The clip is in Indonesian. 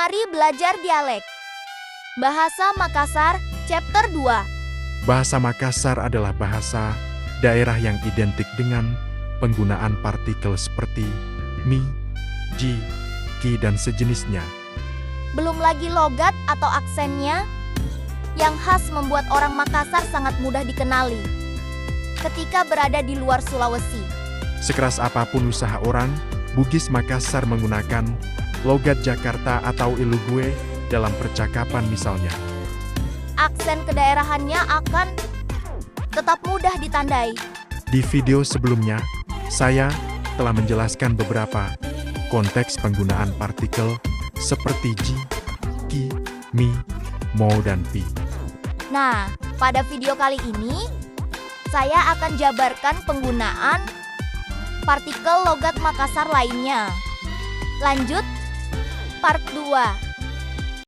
Mari belajar dialek. Bahasa Makassar, Chapter 2. Bahasa Makassar adalah bahasa daerah yang identik dengan penggunaan partikel seperti mi, ji, ki, dan sejenisnya. Belum lagi logat atau aksennya yang khas membuat orang Makassar sangat mudah dikenali ketika berada di luar Sulawesi. Sekeras apapun usaha orang, Bugis Makassar menggunakan logat Jakarta atau Ilugue dalam percakapan misalnya. Aksen kedaerahannya akan tetap mudah ditandai. Di video sebelumnya, saya telah menjelaskan beberapa konteks penggunaan partikel seperti ji, ki, mi, mo, dan pi. Nah, pada video kali ini, saya akan jabarkan penggunaan partikel logat Makassar lainnya. Lanjut, part 2.